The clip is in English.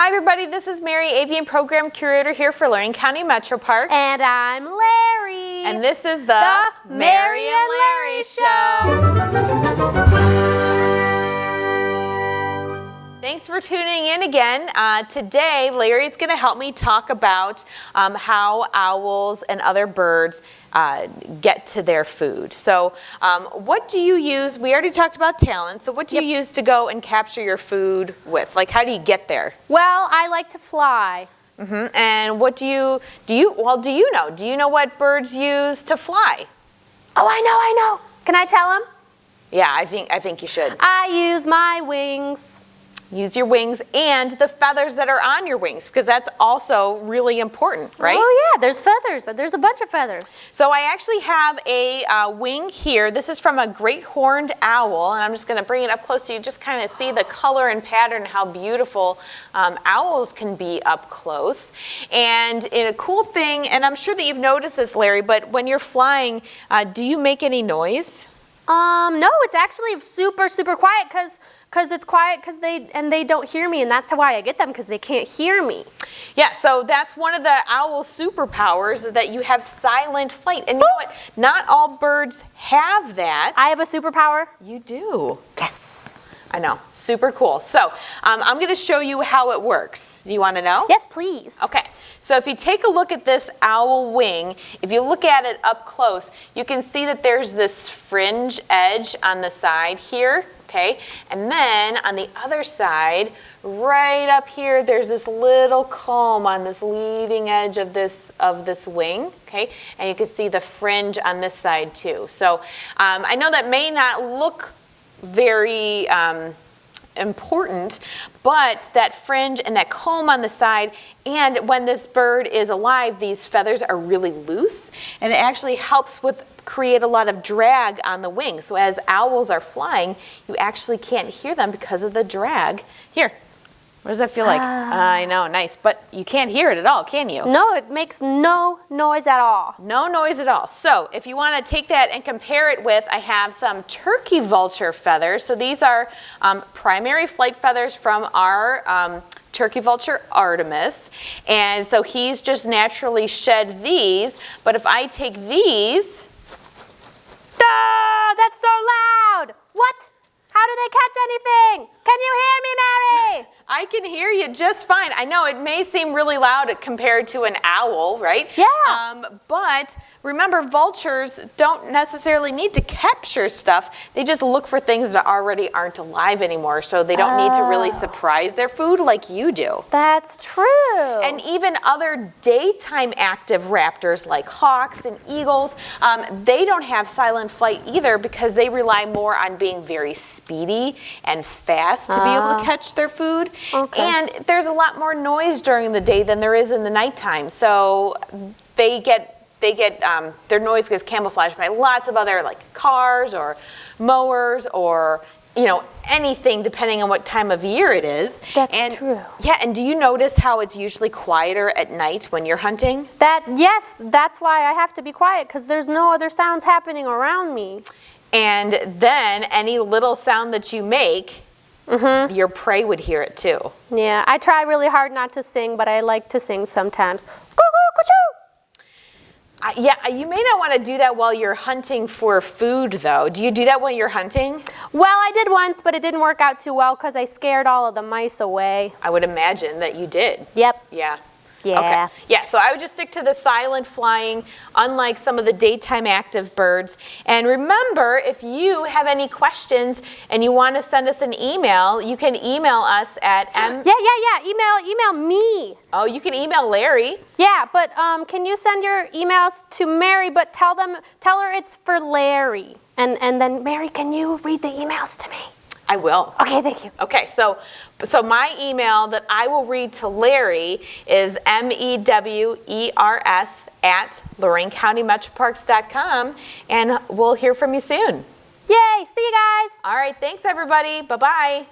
Hi everybody, this is Mary, Avian Program Curator here for Lorraine County Metro Parks. And I'm Larry. And this is the Mary and Larry Show. Thanks for tuning in again. Today, Larry's going to help me talk about how owls and other birds get to their food. So what do you use? We already talked about talent. So what do you use to go and capture your food with? Like, how do you get there? Well, I like to fly. And what do you know? Do you know what birds use to fly? Oh, I know. Can I tell them? Yeah, I think you should. I use my wings. Use your wings and the feathers that are on your wings, because that's also really important, right? Oh yeah, there's feathers. There's a bunch of feathers. So I actually have a wing here. This is from a great horned owl, and I'm just going to bring it up close so you just kind of see the color and pattern, how beautiful owls can be up close. And in a cool thing, and I'm sure that you've noticed this, Larry, but when you're flying, do you make any noise? No, it's actually super quiet because it's quiet because they don't hear me, and that's why I get them, because they can't hear me. Yeah, so that's one of the owl superpowers, is that you have silent flight. And you know what? Not all birds have that. I have a superpower. You do. Yes. I know. Super cool. So I'm going to show you how it works. Do you want to know? Yes, please. Okay. So if you take a look at this owl wing, if you look at it up close, you can see that there's this fringe edge on the side here, okay? And then on the other side, right up here, there's this little comb on this leading edge of this wing, okay? And you can see the fringe on this side too. So I know that may not look very important, but that fringe and that comb on the side, and when this bird is alive, these feathers are really loose, and it actually helps create a lot of drag on the wing. So as owls are flying, you actually can't hear them because of the drag. Here, what does that feel like? I know, nice, but you can't hear it at all, can you? No, it makes no noise at all. No noise at all. So if you want to take that and compare it with, I have some turkey vulture feathers. So these are primary flight feathers from our turkey vulture Artemis. And so he's just naturally shed these. But if I take these... Ah, that's so loud! What? How do they catch anything? Can you hear me, Mary? I can hear you just fine. I know it may seem really loud compared to an owl, right? Yeah. But remember, vultures don't necessarily need to capture stuff. They just look for things that already aren't alive anymore, so they don't need to really surprise their food like you do. That's true. And even other daytime active raptors like hawks and eagles, they don't have silent flight either, because they rely more on being very speedy and fast to be able to catch their food. Okay. And there's a lot more noise during the day than there is in the nighttime. So their noise gets camouflaged by lots of other, like cars or mowers or anything, depending on what time of year it is. That's true. Yeah, and do you notice how it's usually quieter at night when you're hunting? Yes, that's why I have to be quiet, because there's no other sounds happening around me. And then any little sound that you make, your prey would hear it too. Yeah, I try really hard not to sing, but I like to sing sometimes. Cuckoo, yeah, you may not want to do that while you're hunting for food, though. Do you do that while you're hunting? Well, I did once, but it didn't work out too well because I scared all of the mice away. I would imagine that you did. Yep. Yeah. Yeah. Okay. Yeah, so I would just stick to the silent flying, unlike some of the daytime active birds. And remember, if you have any questions and you want to send us an email, you can email us at Email me. Oh, you can email Larry. Yeah, but can you send your emails to Mary, but tell her it's for Larry. And then, Mary, can you read the emails to me? I will. Okay, thank you. Okay, so my email that I will read to Larry is mewers@LorainCountyMetroParks.com, and we'll hear from you soon. Yay, see you guys. All right, thanks everybody. Bye-bye.